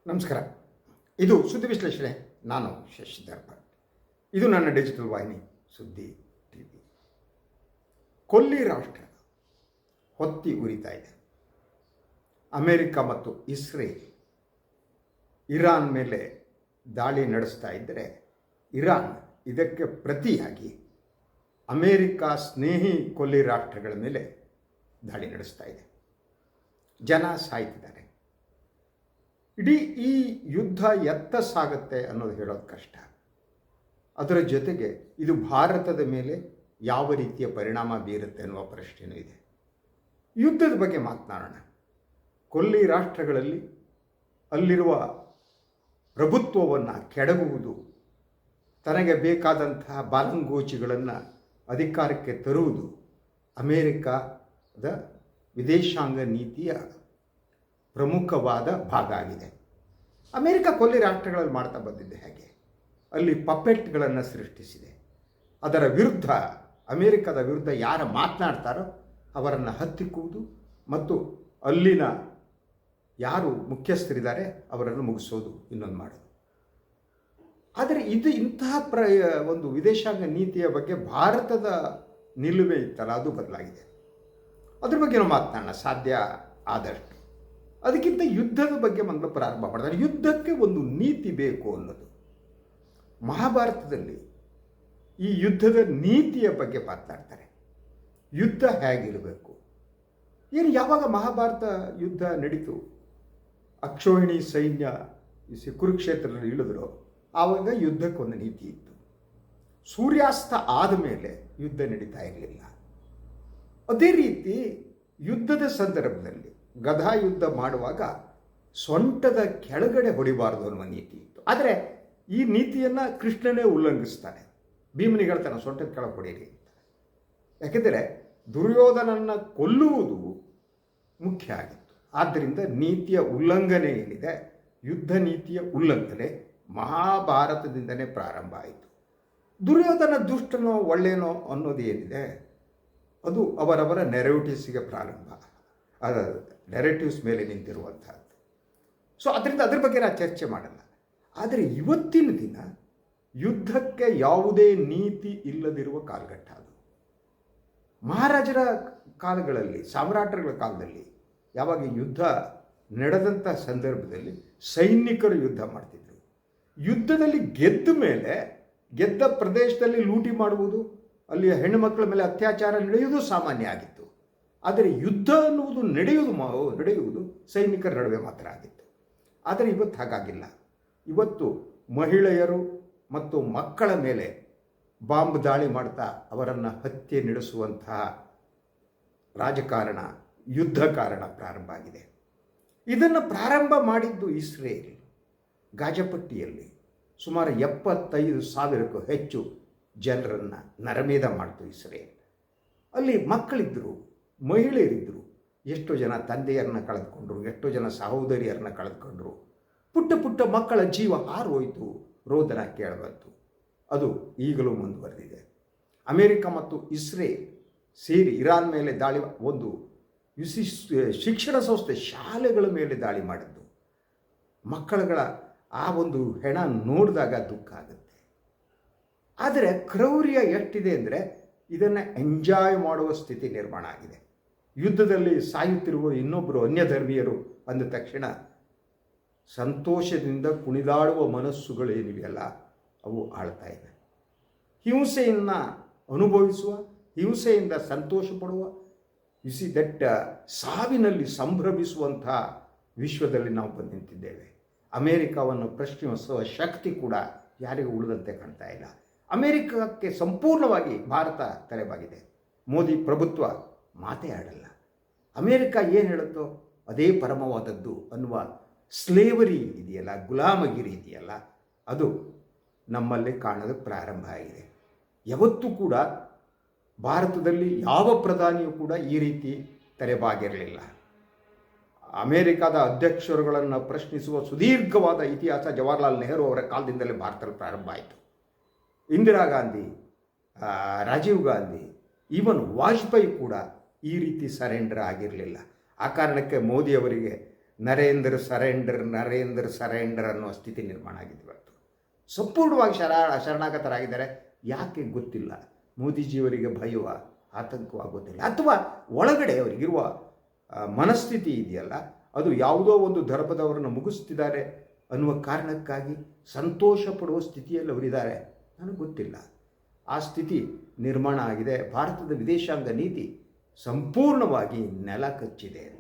ನಮಸ್ಕಾರ. ಇದು ಸುದ್ದಿ ವಿಶ್ಲೇಷಣೆ. ನಾನು ಶಶಿಧರ್ ಭಟ್. ಇದು ನನ್ನ ಡಿಜಿಟಲ್ ವಾಹಿನಿ ಸುದ್ದಿ ಟಿವಿ. ಕೊಲ್ಲಿ ರಾಷ್ಟ್ರ ಹೊತ್ತಿ ಉರಿತಾ ಇದೆ. ಅಮೇರಿಕ ಮತ್ತು ಇಸ್ರೇಲ್ ಇರಾನ್ ಮೇಲೆ ದಾಳಿ ನಡೆಸ್ತಾ ಇದ್ದರೆ ಇರಾನ್ ಇದಕ್ಕೆ ಪ್ರತಿಯಾಗಿ ಅಮೇರಿಕ ಸ್ನೇಹಿ ಕೊಲ್ಲಿ ರಾಷ್ಟ್ರಗಳ ಮೇಲೆ ದಾಳಿ ನಡೆಸ್ತಾ ಇದೆ. ಜನ ಸಾಯ್ತಿದ್ದಾರೆ. ಇಡೀ ಈ ಯುದ್ಧ ಎತ್ತ ಸಾಗುತ್ತೆ ಅನ್ನೋದು ಹೇಳೋದು ಕಷ್ಟ. ಅದರ ಜೊತೆಗೆ ಇದು ಭಾರತದ ಮೇಲೆ ಯಾವ ರೀತಿಯ ಪರಿಣಾಮ ಬೀರುತ್ತೆ ಅನ್ನುವ ಪ್ರಶ್ನೆಯೂ ಇದೆ. ಯುದ್ಧದ ಬಗ್ಗೆ ಮಾತನಾಡೋಣ. ಕೊಲ್ಲಿ ರಾಷ್ಟ್ರಗಳಲ್ಲಿ ಅಲ್ಲಿರುವ ಪ್ರಭುತ್ವವನ್ನು ಕೆಡಗುವುದು, ತನಗೆ ಬೇಕಾದಂತಹ ಬಾಲಂಗೋಚಿಗಳನ್ನು ಅಧಿಕಾರಕ್ಕೆ ತರುವುದು ಅಮೇರಿಕಾದ ವಿದೇಶಾಂಗ ನೀತಿಯ ಪ್ರಮುಖವಾದ ಭಾಗ ಆಗಿದೆ. ಅಮೇರಿಕ ಕೊಲ್ಲಿ ರಾಷ್ಟ್ರಗಳಲ್ಲಿ ಮಾಡ್ತಾ ಬಂದಿದ್ದೆ ಹಾಗೆ ಅಲ್ಲಿ ಪಪೆಟ್ಗಳನ್ನು ಸೃಷ್ಟಿಸಿದೆ. ಅದರ ವಿರುದ್ಧ, ಅಮೇರಿಕದ ವಿರುದ್ಧ ಯಾರು ಮಾತನಾಡ್ತಾರೋ ಅವರನ್ನು ಹತ್ತಿಕ್ಕುವುದು ಮತ್ತು ಅಲ್ಲಿನ ಯಾರು ಮುಖ್ಯಸ್ಥರಿದ್ದಾರೆ ಅವರನ್ನು ಮುಗಿಸೋದು, ಇನ್ನೊಂದು ಮಾಡೋದು. ಆದರೆ ಇಂತಹ ಒಂದು ವಿದೇಶಾಂಗ ನೀತಿಯ ಬಗ್ಗೆ ಭಾರತದ ನಿಲುವೇ ಇತ್ತಲ್ಲ, ಅದು ಬದಲಾಗಿದೆ. ಅದ್ರ ಬಗ್ಗೆ ನಾವು ಮಾತನಾಡೋಣ ಸಾಧ್ಯ ಆದಷ್ಟು. ಅದಕ್ಕಿಂತ ಯುದ್ಧದ ಬಗ್ಗೆ ಮೊದಲು ಪ್ರಾರಂಭ ಮಾಡಿದ್ರೆ, ಯುದ್ಧಕ್ಕೆ ಒಂದು ನೀತಿ ಬೇಕು ಅನ್ನೋದು. ಮಹಾಭಾರತದಲ್ಲಿ ಈ ಯುದ್ಧದ ನೀತಿಯ ಬಗ್ಗೆ ಮಾತನಾಡ್ತಾರೆ. ಯುದ್ಧ ಹೇಗಿರಬೇಕು ಏನು. ಯಾವಾಗ ಮಹಾಭಾರತ ಯುದ್ಧ ನಡೀತು, ಅಕ್ಷೋಹಿಣಿ ಸೈನ್ಯ ಕುರುಕ್ಷೇತ್ರದಲ್ಲಿ ಇಳಿದ್ರು, ಆವಾಗ ಯುದ್ಧಕ್ಕೊಂದು ನೀತಿ ಇತ್ತು. ಸೂರ್ಯಾಸ್ತ ಆದಮೇಲೆ ಯುದ್ಧ ನಡೀತಾ ಇರಲಿಲ್ಲ. ಅದೇ ರೀತಿ ಯುದ್ಧದ ಸಂದರ್ಭದಲ್ಲಿ ಗದಾ ಯುದ್ಧ ಮಾಡುವಾಗ ಸೊಂಟದ ಕೆಳಗಡೆ ಹೊಡಿಬಾರ್ದು ಅನ್ನುವ ನೀತಿ ಇತ್ತು. ಆದರೆ ಈ ನೀತಿಯನ್ನು ಕೃಷ್ಣನೇ ಉಲ್ಲಂಘಿಸ್ತಾನೆ. ಭೀಮನಿಗೆ ಹೇಳ್ತಾನೆ ಸೊಂಟದ ಕೆಳಗೆ ಹೊಡೀರಿ ಅಂತ. ಯಾಕೆಂದರೆ ದುರ್ಯೋಧನನ್ನು ಕೊಲ್ಲುವುದು ಮುಖ್ಯ ಆಗಿತ್ತು. ಆದ್ದರಿಂದ ನೀತಿಯ ಉಲ್ಲಂಘನೆ ಏನಿದೆ, ಯುದ್ಧ ನೀತಿಯ ಉಲ್ಲಂಘನೆ ಮಹಾಭಾರತದಿಂದನೇ ಪ್ರಾರಂಭ ಆಯಿತು. ದುರ್ಯೋಧನ ದುಷ್ಟನೋ ಒಳ್ಳೆಯನೋ ಅನ್ನೋದು ಏನಿದೆ, ಅದು ಅವರವರ ನೆರೆಟಿವ್ಸ್ಗೆ ಪ್ರಾರಂಭ, ನೆರೆಟಿವ್ಸ್ ಮೇಲೆ ನಿಂತಿರುವಂಥದ್ದು. ಸೊ ಅದರಿಂದ ಅದ್ರ ಬಗ್ಗೆ ನಾನು ಚರ್ಚೆ ಮಾಡಲ್ಲ. ಆದರೆ ಇವತ್ತಿನ ದಿನ ಯುದ್ಧಕ್ಕೆ ಯಾವುದೇ ನೀತಿ ಇಲ್ಲದಿರುವ ಕಾಲಘಟ್ಟ ಅದು. ಮಹಾರಾಜರ ಕಾಲಗಳಲ್ಲಿ, ಸಾಮ್ರಾಟರುಗಳ ಕಾಲದಲ್ಲಿ ಯಾವಾಗ ಯುದ್ಧ ನಡೆದಂಥ ಸಂದರ್ಭದಲ್ಲಿ ಸೈನಿಕರು ಯುದ್ಧ ಮಾಡ್ತಿದ್ರು. ಯುದ್ಧದಲ್ಲಿ ಗೆದ್ದ ಮೇಲೆ ಗೆದ್ದ ಪ್ರದೇಶದಲ್ಲಿ ಲೂಟಿ ಮಾಡುವುದು, ಅಲ್ಲಿಯ ಹೆಣ್ಣುಮಕ್ಕಳ ಮೇಲೆ ಅತ್ಯಾಚಾರ ನಡೆಯುವುದು ಸಾಮಾನ್ಯ ಆಗಿತ್ತು. ಆದರೆ ಯುದ್ಧ ಅನ್ನುವುದು ನಡೆಯುವುದು ಸೈನಿಕರ ನಡುವೆ ಮಾತ್ರ ಆಗಿತ್ತು. ಆದರೆ ಇವತ್ತು ಹಾಗಾಗಿಲ್ಲ. ಇವತ್ತು ಮಹಿಳೆಯರು ಮತ್ತು ಮಕ್ಕಳ ಮೇಲೆ ಬಾಂಬ್ ದಾಳಿ ಮಾಡ್ತಾ ಅವರನ್ನು ಹತ್ಯೆ ನಡೆಸುವಂತಹ ರಾಜಕಾರಣ, ಯುದ್ಧ ಕಾರಣ ಪ್ರಾರಂಭ ಆಗಿದೆ. ಇದನ್ನು ಪ್ರಾರಂಭ ಮಾಡಿದ್ದು ಇಸ್ರೇಲ್. ಗಾಜಪಟ್ಟಿಯಲ್ಲಿ ಸುಮಾರು 75,000ಕ್ಕೂ ಹೆಚ್ಚು ಜನರನ್ನು ನರಮೇಧ ಮಾಡಿತು ಇಸ್ರೇಲ್. ಅಲ್ಲಿ ಮಕ್ಕಳಿದ್ದರು, ಮಹಿಳೆಯರಿದ್ದರು. ಎಷ್ಟೋ ಜನ ತಂದೆಯರನ್ನ ಕಳೆದುಕೊಂಡ್ರು, ಎಷ್ಟೋ ಜನ ಸಹೋದರಿಯರನ್ನ ಕಳೆದುಕೊಂಡ್ರು. ಪುಟ್ಟ ಪುಟ್ಟ ಮಕ್ಕಳ ಜೀವ ಹಾರೋಯಿತು, ರೋದನ ಕೇಳಬಂತು. ಅದು ಈಗಲೂ ಮುಂದುವರೆದಿದೆ. ಅಮೇರಿಕ ಮತ್ತು ಇಸ್ರೇಲ್ ಸೇರಿ ಇರಾನ್ ಮೇಲೆ ದಾಳಿ, ಒಂದು ಶಿಕ್ಷಣ ಸಂಸ್ಥೆ, ಶಾಲೆಗಳ ಮೇಲೆ ದಾಳಿ ಮಾಡಿದ್ದು. ಮಕ್ಕಳುಗಳ ಆ ಒಂದು ಹೆಣ ನೋಡಿದಾಗ ದುಃಖ ಆಗುತ್ತೆ. ಆದರೆ ಕ್ರೌರ್ಯ ಎಷ್ಟಿದೆ ಅಂದರೆ ಇದನ್ನು ಎಂಜಾಯ್ ಮಾಡುವ ಸ್ಥಿತಿ ನಿರ್ಮಾಣ ಆಗಿದೆ. ಯುದ್ಧದಲ್ಲಿ ಸಾಯುತ್ತಿರುವ ಇನ್ನೊಬ್ಬರು ಅನ್ಯಧರ್ಮೀಯರು ಅಂದ ತಕ್ಷಣ ಸಂತೋಷದಿಂದ ಕುಣಿದಾಡುವ ಮನಸ್ಸುಗಳೇನಿವೆಯಲ್ಲ ಅವು ಆಳ್ತಾ ಇವೆ. ಹಿಂಸೆಯನ್ನು ಅನುಭವಿಸುವ, ಹಿಂಸೆಯಿಂದ ಸಂತೋಷ ಪಡುವ, ಸಾವಿನಲ್ಲಿ ಸಂಭ್ರಮಿಸುವಂಥ ವಿಶ್ವದಲ್ಲಿ ನಾವು ಬಂದು ನಿಂತಿದ್ದೇವೆ. ಅಮೇರಿಕಾವನ್ನು ಪ್ರಶ್ನಿಸುವ ಶಕ್ತಿ ಕೂಡ ಯಾರಿಗೂ ಉಳಿದಂತೆ ಕಾಣ್ತಾ ಇಲ್ಲ. ಅಮೇರಿಕಕ್ಕೆ ಸಂಪೂರ್ಣವಾಗಿ ಭಾರತ ತಲೆಬಾಗಿದೆ. ಮೋದಿ ಪ್ರಭುತ್ವ ಮಾತೇ ಆಡಲ್ಲ. ಅಮೇರಿಕ ಏನು ಹೇಳುತ್ತೋ ಅದೇ ಪರಮವಾದದ್ದು ಅನ್ನುವ ಸ್ಲೇವರಿ ಇದೆಯಲ್ಲ, ಗುಲಾಮಗಿರಿ ಇದೆಯಲ್ಲ, ಅದು ನಮ್ಮಲ್ಲಿ ಕಾಣಲು ಪ್ರಾರಂಭ ಆಗಿದೆ. ಯಾವತ್ತೂ ಕೂಡ ಭಾರತದಲ್ಲಿ ಯಾವ ಪ್ರಧಾನಿಯೂ ಕೂಡ ಈ ರೀತಿ ತಲೆಬಾಗಿರಲಿಲ್ಲ. ಅಮೇರಿಕಾದ ಅಧ್ಯಕ್ಷರುಗಳನ್ನು ಪ್ರಶ್ನಿಸುವ ಸುದೀರ್ಘವಾದ ಇತಿಹಾಸ ಜವಾಹರ್ಲಾಲ್ ನೆಹರು ಅವರ ಕಾಲದಿಂದಲೇ ಭಾರತದಲ್ಲಿ ಪ್ರಾರಂಭ ಆಯಿತು. ಇಂದಿರಾ ಗಾಂಧಿ, ರಾಜೀವ್ ಗಾಂಧಿ, ಈವನ್ ವಾಜಪೇಯಿ ಕೂಡ ಈ ರೀತಿ ಸರೆಂಡರ್ ಆಗಿರಲಿಲ್ಲ. ಆ ಕಾರಣಕ್ಕೆ ಮೋದಿಯವರಿಗೆ ನರೇಂದ್ರ ಸರೆಂಡರ್ ಅನ್ನೋ ಸ್ಥಿತಿ ನಿರ್ಮಾಣ ಆಗಿದೆ ಇವತ್ತು. ಸಂಪೂರ್ಣವಾಗಿ ಶರಣಾಗತರಾಗಿದ್ದಾರೆ. ಯಾಕೆ ಗೊತ್ತಿಲ್ಲ. ಮೋದಿಜಿಯವರಿಗೆ ಭಯವ, ಆತಂಕವಾಗೋದಿಲ್ಲ, ಅಥವಾ ಒಳಗಡೆ ಅವರಿಗಿರುವ ಮನಸ್ಥಿತಿ ಇದೆಯಲ್ಲ, ಅದು ಯಾವುದೋ ಒಂದು ಧರ್ಮದವರನ್ನು ಮುಗಿಸ್ತಿದ್ದಾರೆ ಅನ್ನುವ ಕಾರಣಕ್ಕಾಗಿ ಸಂತೋಷ ಪಡುವ ಸ್ಥಿತಿಯಲ್ಲಿ ಅವರಿದ್ದಾರೆ. ನನಗೆ ಗೊತ್ತಿಲ್ಲ. ಆ ಸ್ಥಿತಿ ನಿರ್ಮಾಣ ಆಗಿದೆ. ಭಾರತದ ವಿದೇಶಾಂಗ ನೀತಿ ಸಂಪೂರ್ಣವಾಗಿ ನೆಲ ಕಚ್ಚಿದೆ ಅಂತ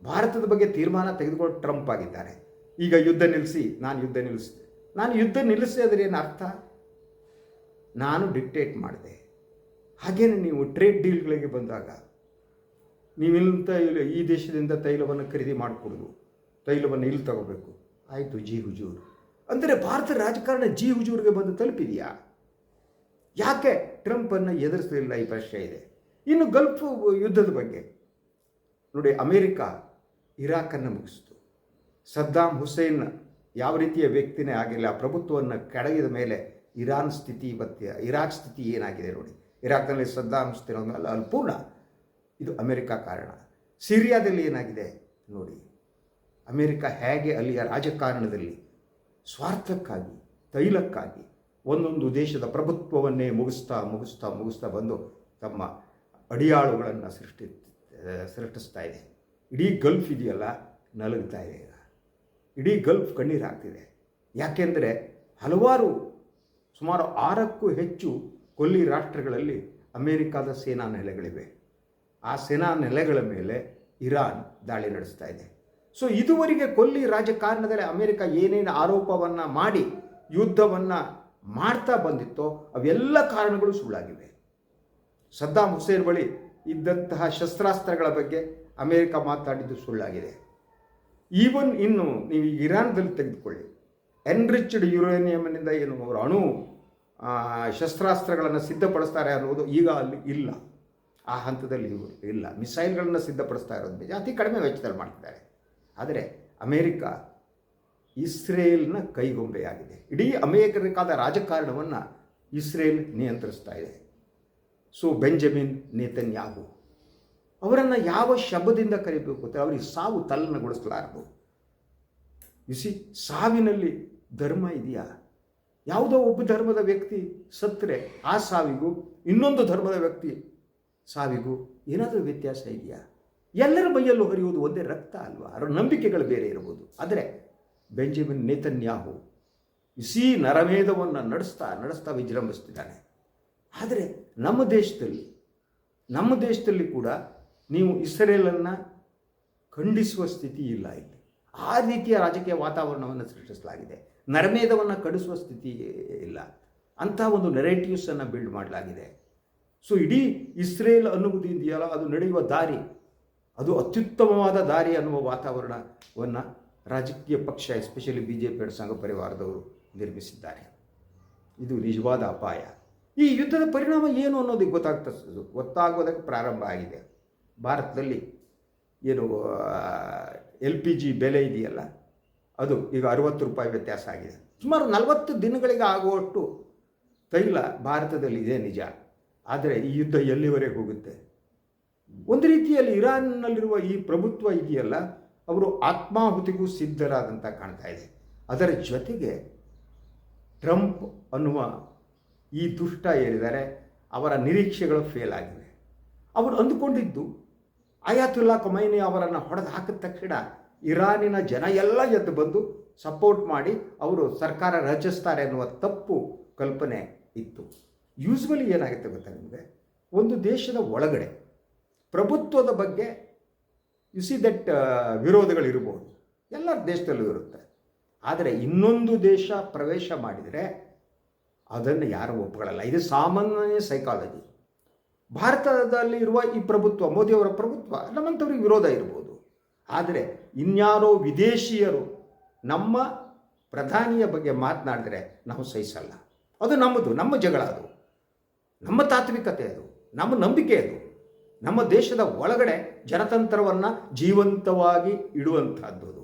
ಭಾರತದ ಬಗ್ಗೆ ತೀರ್ಮಾನ ತೆಗೆದುಕೊಂಡು ಟ್ರಂಪ್ ಆಗಿದ್ದಾರೆ. ಈಗ ಯುದ್ಧ ನಿಲ್ಲಿಸಿ, ನಾನು ಯುದ್ಧ ನಿಲ್ಲಿಸಿ ಅದರ ಏನು ಅರ್ಥ? ನಾನು ಡಿಕ್ಟೇಟ್ ಮಾಡಿದೆ. ಹಾಗೇನೆ ನೀವು ಟ್ರೇಡ್ ಡೀಲ್ಗಳಿಗೆ ಬಂದಾಗ ನೀವಿಲ್ಲಂತ ಈ ದೇಶದಿಂದ ತೈಲವನ್ನು ಖರೀದಿ ಮಾಡಿಕೊಡೋದು, ತೈಲವನ್ನು ಇಲ್ಲಿ ತಗೋಬೇಕು, ಆಯಿತು ಜಿ ಹುಜೂರು ಅಂದರೆ ಭಾರತ ರಾಜಕಾರಣ ಜಿ ಹುಜೂರಿಗೆ ಬಂದು ತಲುಪಿದೆಯಾ? ಯಾಕೆ ಟ್ರಂಪನ್ನು ಎದುರಿಸಲಿಲ್ಲ? ಈ ಪ್ರಶ್ನೆ ಇದೆ. ಇನ್ನು ಗಲ್ಫ್ ಯುದ್ಧದ ಬಗ್ಗೆ ನೋಡಿ, ಅಮೇರಿಕ ಇರಾಕನ್ನು ಮುಗಿಸ್ತು. ಸದ್ದಾಂ ಹುಸೇನ್ ಯಾವ ರೀತಿಯ ವ್ಯಕ್ತಿನೇ ಆಗಿಲ್ಲ, ಪ್ರಭುತ್ವವನ್ನು ಕೆಡಗಿದ ಮೇಲೆ ಇರಾನ್ ಸ್ಥಿತಿ ಇರಾಕ್ ಸ್ಥಿತಿ ಏನಾಗಿದೆ ನೋಡಿ. ಇರಾಕ್ನಲ್ಲಿ ಸದ್ದಾಂ ಹುಸೇನ್ ಅಲ್ಲಿ ಪೂರ್ಣ ಇದು ಅಮೇರಿಕ ಕಾರಣ. ಸಿರಿಯಾದಲ್ಲಿ ಏನಾಗಿದೆ ನೋಡಿ. ಅಮೇರಿಕ ಹೇಗೆ ಅಲ್ಲಿಯ ರಾಜಕಾರಣದಲ್ಲಿ ಸ್ವಾರ್ಥಕ್ಕಾಗಿ, ತೈಲಕ್ಕಾಗಿ ಒಂದೊಂದು ದೇಶದ ಪ್ರಭುತ್ವವನ್ನೇ ಮುಗಿಸ್ತಾ ಬಂದು ತಮ್ಮ ಅಡಿಯಾಳುಗಳನ್ನು ಸೃಷ್ಟಿಸ್ತಾ ಇದೆ. ಇಡೀ ಗಲ್ಫ್ ಇದೆಯಲ್ಲ ನಲುಗ್ತಾ ಇದೆ. ಈಗ ಇಡೀ ಗಲ್ಫ್ ಕಣ್ಣೀರು ಹಾಕ್ತಿದೆ. ಯಾಕೆಂದರೆ ಸುಮಾರು 6ಕ್ಕೂ ಹೆಚ್ಚು ಕೊಲ್ಲಿ ರಾಷ್ಟ್ರಗಳಲ್ಲಿ ಅಮೇರಿಕಾದ ಸೇನಾ ನೆಲೆಗಳಿವೆ. ಆ ಸೇನಾ ನೆಲೆಗಳ ಮೇಲೆ ಇರಾನ್ ದಾಳಿ ನಡೆಸ್ತಾ ಇದೆ. ಸೊ ಇದುವರೆಗೆ ಕೊಲ್ಲಿ ರಾಜಕಾರಣದಲ್ಲಿ ಅಮೇರಿಕ ಏನೇನು ಆರೋಪವನ್ನು ಮಾಡಿ ಯುದ್ಧವನ್ನು ಮಾಡ್ತಾ ಬಂದಿತ್ತೋ ಅವೆಲ್ಲ ಕಾರಣಗಳು ಸುಳ್ಳಾಗಿವೆ. ಸದ್ದಾಂ ಹುಸೇನ್ ಬಳಿ ಇದ್ದಂತಹ ಶಸ್ತ್ರಾಸ್ತ್ರಗಳ ಬಗ್ಗೆ ಅಮೇರಿಕ ಮಾತಾಡಿದ್ದು ಸುಳ್ಳಾಗಿದೆ. ಈವನ್ ಇನ್ನು ನೀವು ಇರಾನ್ದಲ್ಲಿ ತೆಗೆದುಕೊಳ್ಳಿ, ಎನ್ರಿಚ್ಡ್ ಯುರೇನಿಯಂನಿಂದ ಏನು ಅವರು ಅಣು ಶಸ್ತ್ರಾಸ್ತ್ರಗಳನ್ನು ಸಿದ್ಧಪಡಿಸ್ತಾರೆ ಅನ್ನೋದು ಈಗ ಅಲ್ಲಿ ಇಲ್ಲ. ಆ ಹಂತದಲ್ಲಿ ಇಲ್ಲ. ಮಿಸೈಲ್ಗಳನ್ನು ಸಿದ್ಧಪಡಿಸ್ತಾ ಇರೋದು ಅತಿ ಕಡಿಮೆ ವೆಚ್ಚದಲ್ಲಿ ಮಾಡ್ತಿದ್ದಾರೆ. ಆದರೆ ಅಮೇರಿಕ ಇಸ್ರೇಲ್ನ ಕೈಗೊಂಬೆಯಾಗಿದೆ. ಇಡೀ ಅಮೇರಿಕಾದ ರಾಜಕಾರಣವನ್ನು ಇಸ್ರೇಲ್ ನಿಯಂತ್ರಿಸ್ತಾ ಇದೆ. ಸೊ ಬೆಂಜಮಿನ್ ನೇತನ್ಯಾಹು ಅವರನ್ನು ಯಾವ ಶಬ್ದದಿಂದ ಕರಿಬೇಕು ಅಂತ ಅವರಿಗೆ ಸಾವು ತಲ್ಲಣಗೊಳಿಸಲಾರದು. ಸಾವಿನಲ್ಲಿ ಧರ್ಮ ಇದೆಯಾ? ಯಾವುದೋ ಒಬ್ಬ ಧರ್ಮದ ವ್ಯಕ್ತಿ ಸತ್ತರೆ ಆ ಸಾವಿಗೂ ಇನ್ನೊಂದು ಧರ್ಮದ ವ್ಯಕ್ತಿ ಸಾವಿಗೂ ಏನಾದರೂ ವ್ಯತ್ಯಾಸ ಇದೆಯಾ? ಎಲ್ಲರ ಮೈಯಲ್ಲೂ ಹರಿಯುವುದು ಒಂದೇ ರಕ್ತ ಅಲ್ವಾ? ಅವರ ನಂಬಿಕೆಗಳು ಬೇರೆ ಇರಬಹುದು. ಆದರೆ ಬೆಂಜಮಿನ್ ನೇತನ್ಯಾಹು ನರಮೇಧವನ್ನು ನಡೆಸ್ತಾ ವಿಜೃಂಭಿಸ್ತಿದ್ದಾನೆ. ಆದರೆ ನಮ್ಮ ದೇಶದಲ್ಲಿ ಕೂಡ ನೀವು ಇಸ್ರೇಲನ್ನು ಖಂಡಿಸುವ ಸ್ಥಿತಿ ಇಲ್ಲ. ಇಲ್ಲಿ ಆ ರೀತಿಯ ರಾಜಕೀಯ ವಾತಾವರಣವನ್ನು ಸೃಷ್ಟಿಸಲಾಗಿದೆ. ನರಮೇಧವನ್ನು ಕಡಿಸುವ ಸ್ಥಿತಿ ಇಲ್ಲ. ಅಂತಹ ಒಂದು ನೆರೇಟಿವ್ಸನ್ನು ಬಿಲ್ಡ್ ಮಾಡಲಾಗಿದೆ. ಸೊ ಇಡೀ ಇಸ್ರೇಲ್ ಅನ್ನುವುದು ಇದೆಯಲ್ಲ, ಅದು ನಡೆಯುವ ದಾರಿ ಅದು ಅತ್ಯುತ್ತಮವಾದ ದಾರಿ ಅನ್ನುವ ವಾತಾವರಣವನ್ನು ರಾಜಕೀಯ ಪಕ್ಷ ಎಸ್ಪೆಷಲಿ BJP ಸಂಘ ಪರಿವಾರದವರು ನಿರ್ಮಿಸಿದ್ದಾರೆ. ಇದು ನಿಜವಾದ ಅಪಾಯ. ಈ ಯುದ್ಧದ ಪರಿಣಾಮ ಏನು ಅನ್ನೋದಕ್ಕೆ ಗೊತ್ತಾಗೋದಕ್ಕೆ ಪ್ರಾರಂಭ ಆಗಿದೆ. ಭಾರತದಲ್ಲಿ ಏನು LPG ಬೆಲೆ ಇದೆಯಲ್ಲ, ಅದು ಈಗ 60 ರೂಪಾಯಿ ವ್ಯತ್ಯಾಸ ಆಗಿದೆ. ಸುಮಾರು 40 ದಿನಗಳಿಗೆ ಆಗುವಷ್ಟು ತೈಲ ಭಾರತದಲ್ಲಿ ಇದೆ ನಿಜ. ಆದರೆ ಈ ಯುದ್ಧ ಎಲ್ಲಿವರೆಗೆ ಹೋಗುತ್ತೆ? ಒಂದು ರೀತಿಯಲ್ಲಿ ಇರಾನ್ನಲ್ಲಿರುವ ಈ ಪ್ರಭುತ್ವ ಇದೆಯಲ್ಲ, ಅವರು ಆತ್ಮಾಹುತಿಗೂ ಸಿದ್ಧರಾದಂಥ ಕಾಣ್ತಾ ಇದೆ. ಅದರ ಜೊತೆಗೆ ಟ್ರಂಪ್ ಅನ್ನುವ ಈ ದುಷ್ಟ ಏನಿದ್ದಾರೆ ಅವರ ನಿರೀಕ್ಷೆಗಳು ಫೇಲ್ ಆಗಿವೆ. ಅವರು ಅಂದುಕೊಂಡಿದ್ದು ಆಯಾತುಲ್ಲಾ ಖೊಮೈನಿ ಅವರನ್ನು ಹೊಡೆದು ಹಾಕಿದ ತಕ್ಷಣ ಇರಾನಿನ ಜನ ಎಲ್ಲ ಎದ್ದು ಬಂದು ಸಪೋರ್ಟ್ ಮಾಡಿ ಅವರು ಸರ್ಕಾರ ರಚಿಸ್ತಾರೆ ಅನ್ನುವ ತಪ್ಪು ಕಲ್ಪನೆ ಇತ್ತು. ಯೂಸ್ವಲಿ ಏನಾಗುತ್ತೆ ಗೊತ್ತಾ ನಿಮಗೆ? ಒಂದು ದೇಶದ ಒಳಗಡೆ ಪ್ರಭುತ್ವದ ಬಗ್ಗೆ ವಿರೋಧಗಳಿರ್ಬೋದು, ಎಲ್ಲ ದೇಶದಲ್ಲೂ ಇರುತ್ತೆ. ಆದರೆ ಇನ್ನೊಂದು ದೇಶ ಪ್ರವೇಶ ಮಾಡಿದರೆ ಅದನ್ನು ಯಾರೂ ಒಪ್ಕೊಳ್ಳಲ್ಲ. ಇದು ಸಾಮಾನ್ಯ ಸೈಕಾಲಜಿ. ಭಾರತದಲ್ಲಿ ಇರುವ ಈ ಪ್ರಭುತ್ವ, ಮೋದಿಯವರ ಪ್ರಭುತ್ವ, ನಮ್ಮಂಥವ್ರಿಗೆ ವಿರೋಧ ಇರ್ಬೋದು. ಆದರೆ ಇನ್ಯಾರೋ ವಿದೇಶಿಯರು ನಮ್ಮ ಪ್ರಧಾನಿಯ ಬಗ್ಗೆ ಮಾತನಾಡಿದ್ರೆ ನಾವು ಸಹಿಸಲ್ಲ. ಅದು ನಮ್ಮ ಜಗಳ, ಅದು ನಮ್ಮ ತಾತ್ವಿಕತೆ, ಅದು ನಮ್ಮ ನಂಬಿಕೆ, ಅದು ನಮ್ಮ ದೇಶದ ಒಳಗಡೆ ಜನತಂತ್ರವನ್ನು ಜೀವಂತವಾಗಿ ಇಡುವಂಥದ್ದು. ಅದು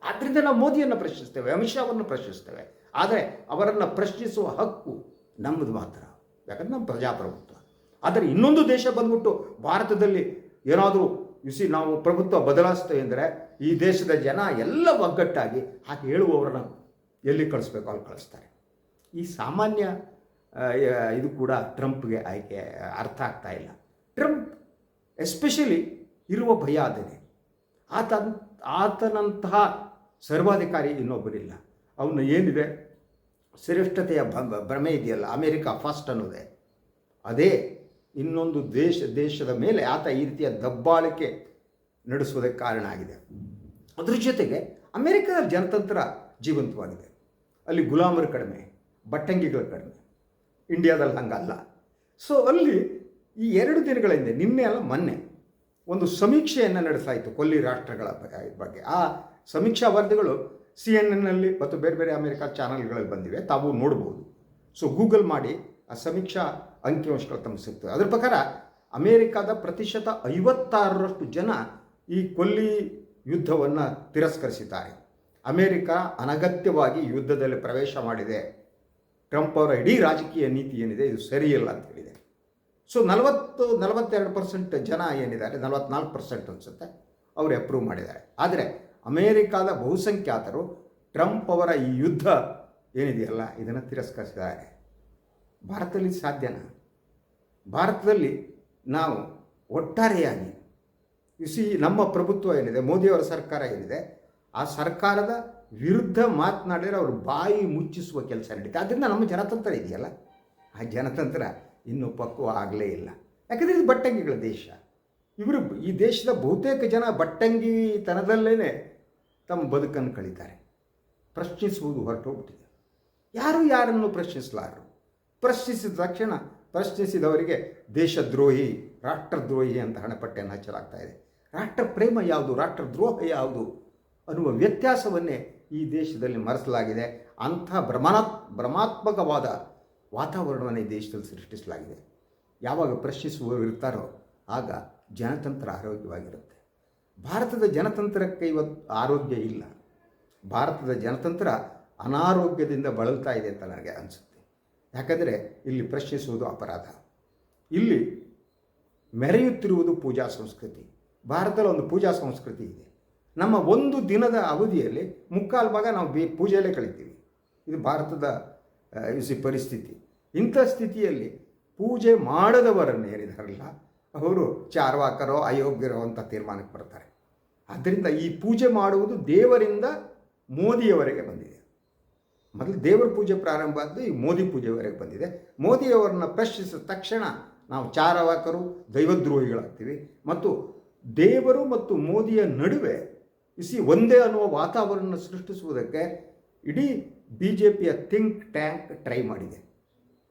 ಆದ್ದರಿಂದ ನಾವು ಮೋದಿಯನ್ನು ಪ್ರಶ್ನಿಸ್ತೇವೆ, ಅಮಿತ್ ಶಾವನ್ನು ಪ್ರಶ್ನಿಸ್ತೇವೆ. ಆದರೆ ಅವರನ್ನು ಪ್ರಶ್ನಿಸುವ ಹಕ್ಕು ನಮ್ಮದು ಮಾತ್ರ, ಯಾಕಂದರೆ ನಮ್ಮ ಪ್ರಜಾಪ್ರಭುತ್ವ. ಆದರೆ ಇನ್ನೊಂದು ದೇಶ ಬಂದ್ಬಿಟ್ಟು ಭಾರತದಲ್ಲಿ ಏನಾದರೂ ನಾವು ಪ್ರಭುತ್ವ ಬದಲಾಯಿಸ್ತೇವೆ ಅಂದರೆ ಈ ದೇಶದ ಜನ ಎಲ್ಲ ಒಗ್ಗಟ್ಟಾಗಿ ಹಾಗೆ ಹೇಳುವವರನ್ನ ಎಲ್ಲಿ ಕಳಿಸ್ಬೇಕು ಅಲ್ಲಿ ಕಳಿಸ್ತಾರೆ. ಈ ಸಾಮಾನ್ಯ ಇದು ಕೂಡ ಟ್ರಂಪ್ಗೆ ಅರ್ಥ ಆಗ್ತಾ ಇಲ್ಲ. ಟ್ರಂಪ್ ಎಸ್ಪೆಷಲಿ ಇರುವ ಭಯ ಅದೇನೆ. ಆತನಂತಹ ಸರ್ವಾಧಿಕಾರಿ ಇನ್ನೊಬ್ಬರಿಲ್ಲ. ಅವನು ಏನಿದೆ ಶ್ರೇಷ್ಠತೆಯ ಭ್ರಮೆ ಇದೆಯಲ್ಲ, ಅಮೇರಿಕಾ ಫಸ್ಟ್ ಅನ್ನೋದೇ, ಅದೇ ಇನ್ನೊಂದು ದೇಶದ ಮೇಲೆ ಆತ ಈ ರೀತಿಯ ದಬ್ಬಾಳಿಕೆ ನಡೆಸುವುದಕ್ಕೆ ಕಾರಣ ಆಗಿದೆ. ಅದ್ರ ಜೊತೆಗೆ ಅಮೇರಿಕಾದ ಜನತಂತ್ರ ಜೀವಂತವಾಗಿದೆ. ಅಲ್ಲಿ ಗುಲಾಮರು ಕಡಿಮೆ, ಬಟ್ಟಂಗಿಗಳು ಕಡಿಮೆ. ಇಂಡಿಯಾದಲ್ಲಿ ಹಂಗಲ್ಲ. ಸೊ ಅಲ್ಲಿ ಈ 2 ದಿನಗಳ ಹಿಂದೆ, ನಿನ್ನೆ ಅಲ್ಲ ಮೊನ್ನೆ, ಒಂದು ಸಮೀಕ್ಷೆಯನ್ನು ನಡೆಸಲಾಯಿತು ಕೊಲ್ಲಿ ರಾಷ್ಟ್ರಗಳ ಬಗ್ಗೆ. ಆ ಸಮೀಕ್ಷಾ ವರದಿಗಳು CNN ಮತ್ತು ಬೇರೆ ಬೇರೆ ಅಮೆರಿಕ ಚಾನಲ್ಗಳಲ್ಲಿ ಬಂದಿವೆ, ತಾವು ನೋಡ್ಬೋದು. ಸೊ ಗೂಗಲ್ ಮಾಡಿ ಆ ಸಮೀಕ್ಷಾ ಅಂಕಿಅಂಶಗಳು ತಮಗೆ ಸಿಗ್ತವೆ. ಅದರ ಪ್ರಕಾರ ಅಮೇರಿಕಾದ ಪ್ರತಿಶತ 56% ಜನ ಈ ಕೊಲ್ಲಿ ಯುದ್ಧವನ್ನು ತಿರಸ್ಕರಿಸಿದ್ದಾರೆ. ಅಮೇರಿಕ ಅನಗತ್ಯವಾಗಿ ಯುದ್ಧದಲ್ಲಿ ಪ್ರವೇಶ ಮಾಡಿದೆ, ಟ್ರಂಪ್ ಅವರ ಇಡೀ ರಾಜಕೀಯ ನೀತಿ ಏನಿದೆ ಇದು ಸರಿಯಿಲ್ಲ ಅಂತ ಹೇಳಿದೆ. ಸೊ 42% ಜನ ಏನಿದ್ದಾರೆ, 44% ಅನಿಸುತ್ತೆ, ಅವರು ಅಪ್ರೂವ್ ಮಾಡಿದ್ದಾರೆ. ಆದರೆ ಅಮೇರಿಕಾದ ಬಹುಸಂಖ್ಯಾತರು ಟ್ರಂಪ್ ಅವರ ಈ ಯುದ್ಧ ಏನಿದೆಯಲ್ಲ ಇದನ್ನು ತಿರಸ್ಕರಿಸಿದ್ದಾರೆ. ಭಾರತದಲ್ಲಿ ಸಾಧ್ಯನಾ? ಭಾರತದಲ್ಲಿ ನಾವು ಒಟ್ಟಾರೆಯಾಗಿ ನಮ್ಮ ಪ್ರಭುತ್ವ ಏನಿದೆ, ಮೋದಿಯವರ ಸರ್ಕಾರ ಏನಿದೆ, ಆ ಸರ್ಕಾರದ ವಿರುದ್ಧ ಮಾತನಾಡಿದರೆ ಅವರು ಬಾಯಿ ಮುಚ್ಚಿಸುವ ಕೆಲಸ ನಡೀತೆ. ಆದ್ದರಿಂದ ನಮ್ಮ ಜನತಂತ್ರ ಇದೆಯಲ್ಲ, ಆ ಜನತಂತ್ರ ಇನ್ನೂ ಪಕ್ವ ಆಗಲೇ ಇಲ್ಲ. ಯಾಕಂದರೆ ಇದು ಬಟ್ಟಂಗಿಗಳ ದೇಶ. ಈ ದೇಶದ ಬಹುತೇಕ ಜನ ಬಟ್ಟಂಗಿತನದಲ್ಲೇ ತಮ್ಮ ಬದುಕನ್ನು ಕಳೀತಾರೆ. ಪ್ರಶ್ನಿಸುವುದು ಹೊರಟೋಗ್ಬಿಟ್ಟಿದೆ. ಯಾರು ಯಾರನ್ನು ಪ್ರಶ್ನಿಸಲಾರರು. ಪ್ರಶ್ನಿಸಿದ ತಕ್ಷಣ ಪ್ರಶ್ನಿಸಿದವರಿಗೆ ದೇಶದ್ರೋಹಿ, ರಾಷ್ಟ್ರದ್ರೋಹಿ ಅಂತ ಹಣೆಪಟ್ಟಿಯನ್ನು ಹಚ್ಚಲಾಗ್ತಾ ಇದೆ. ರಾಷ್ಟ್ರ ಪ್ರೇಮ ಯಾವುದು, ರಾಷ್ಟ್ರದ್ರೋಹ ಯಾವುದು ಅನ್ನುವ ವ್ಯತ್ಯಾಸವನ್ನೇ ಈ ದೇಶದಲ್ಲಿ ಮರೆಸಲಾಗಿದೆ. ಅಂಥ ಭ್ರಮಾತ್ಮಕವಾದ ವಾತಾವರಣವನ್ನು ಈ ದೇಶದಲ್ಲಿ ಸೃಷ್ಟಿಸಲಾಗಿದೆ. ಯಾವಾಗ ಪ್ರಶ್ನಿಸುವವರು ಇರ್ತಾರೋ ಆಗ ಜನತಂತ್ರ ಆರೋಗ್ಯವಾಗಿರುತ್ತೆ. ಭಾರತದ ಜನತಂತ್ರಕ್ಕೆ ಇವತ್ತು ಆರೋಗ್ಯ ಇಲ್ಲ. ಭಾರತದ ಜನತಂತ್ರ ಅನಾರೋಗ್ಯದಿಂದ ಬಳಲ್ತಾ ಇದೆ ಅಂತ ನನಗೆ ಅನಿಸುತ್ತೆ. ಯಾಕಂದರೆ ಇಲ್ಲಿ ಪ್ರಶ್ನಿಸುವುದು ಅಪರಾಧ. ಇಲ್ಲಿ ಮೆರೆಯುತ್ತಿರುವುದು ಪೂಜಾ ಸಂಸ್ಕೃತಿ. ಭಾರತದಲ್ಲಿ ಒಂದು ಪೂಜಾ ಸಂಸ್ಕೃತಿ ಇದೆ. ನಮ್ಮ ಒಂದು ದಿನದ ಅವಧಿಯಲ್ಲಿ 3/4 ಭಾಗ ನಾವು ಪೂಜೆಯಲ್ಲೇ ಕಳಿತೀವಿ. ಇದು ಭಾರತದ ಪರಿಸ್ಥಿತಿ. ಇಂಥ ಸ್ಥಿತಿಯಲ್ಲಿ ಪೂಜೆ ಮಾಡದವರನ್ನು ಏನಿದಾರಲ್ಲ ಅವರು ಚಾರ್ವಾಕರೋ ಅಯೋಗ್ಯರೋ ಅಂತ ತೀರ್ಮಾನಕ್ಕೆ ಬರ್ತಾರೆ. ಆದ್ದರಿಂದ ಈ ಪೂಜೆ ಮಾಡುವುದು ದೇವರಿಂದ ಮೋದಿಯವರೆಗೆ ಬಂದಿದೆ. ಮೊದಲು ದೇವರ ಪೂಜೆ ಪ್ರಾರಂಭ ಆದ್ದು ಈ ಮೋದಿ ಪೂಜೆವರೆಗೆ ಬಂದಿದೆ. ಮೋದಿಯವರನ್ನು ಪ್ರಶ್ನಿಸಿದ ತಕ್ಷಣ ನಾವು ಚಾರ್ವಾಕರು, ದೈವದ್ರೋಹಿಗಳಾಗ್ತೀವಿ. ಮತ್ತು ದೇವರು ಮತ್ತು ಮೋದಿಯ ನಡುವೆ ಒಂದೇ ಅನ್ನುವ ವಾತಾವರಣ ಸೃಷ್ಟಿಸುವುದಕ್ಕೆ ಇಡೀ BJPಯ ಥಿಂಕ್ ಟ್ಯಾಂಕ್ ಟ್ರೈ ಮಾಡಿದೆ.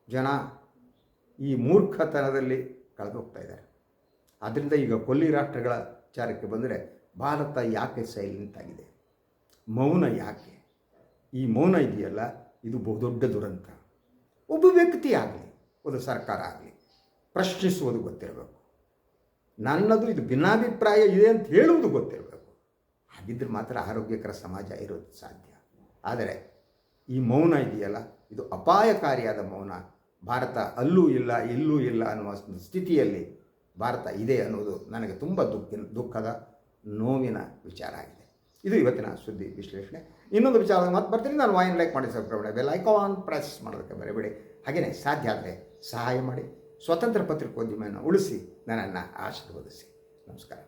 ಜನ ಈ ಮೂರ್ಖತನದಲ್ಲಿ ಕಳೆದೋಗ್ತಾ ಇದ್ದಾರೆ. ಆದ್ದರಿಂದ ಈಗ ಕೊಲ್ಲಿ ರಾಷ್ಟ್ರಗಳ ವಿಚಾರಕ್ಕೆ ಬಂದರೆ ಭಾರತ ಯಾಕೆ ಸೈಲೆಂಟ್ ಆಗಿದೆ? ಮೌನ ಯಾಕೆ? ಈ ಮೌನ ಇದೆಯಲ್ಲ ಇದು ಬಹುದೊಡ್ಡ ದುರಂತ. ಒಬ್ಬ ವ್ಯಕ್ತಿ ಆಗಲಿ, ಒಂದು ಸರ್ಕಾರ ಆಗಲಿ ಪ್ರಶ್ನಿಸುವುದು ಗೊತ್ತಿರಬೇಕು. ನನ್ನದು ಇದು ಭಿನ್ನಾಭಿಪ್ರಾಯ ಇದೆ ಅಂತ ಹೇಳುವುದು ಗೊತ್ತಿರಬೇಕು. ಹಾಗಿದ್ರೆ ಮಾತ್ರ ಆರೋಗ್ಯಕರ ಸಮಾಜ ಇರೋದು ಸಾಧ್ಯ. ಆದರೆ ಈ ಮೌನ ಇದೆಯಲ್ಲ ಇದು ಅಪಾಯಕಾರಿಯಾದ ಮೌನ. ಭಾರತ ಅಲ್ಲೂ ಇಲ್ಲ ಇಲ್ಲೂ ಇಲ್ಲ ಅನ್ನುವ ಸ್ಥಿತಿಯಲ್ಲಿ ಭಾರತ ಇದೆ ಅನ್ನೋದು ನನಗೆ ತುಂಬ ದುಃಖದ ನೋವಿನ ವಿಚಾರ ಆಗಿದೆ. ಇದು ಇವತ್ತಿನ ಸುದ್ದಿ ವಿಶ್ಲೇಷಣೆ. ಇನ್ನೊಂದು ವಿಚಾರದ ಮತ್ತೆ ಬರ್ತೀನಿ. ನಾನು ವಾಯಿನ್ ಲೈಕ್ ಮಾಡಿ, ಸಬ್ಸ್ಕ್ರೈಬ್ ಬೆಲ್ ಐಕಾನ್ ಪ್ರೆಸ್ ಮಾಡೋದಕ್ಕೆ ಬರಬೇಡಿ. ಹಾಗೆಯೇ ಸಾಧ್ಯ ಆದರೆ ಸಹಾಯ ಮಾಡಿ. ಸ್ವತಂತ್ರ ಪತ್ರಿಕೋದ್ಯಮವನ್ನು ಉಳಿಸಿ ನನ್ನನ್ನು ಆಶೀರ್ವದಿಸಿ. ನಮಸ್ಕಾರ.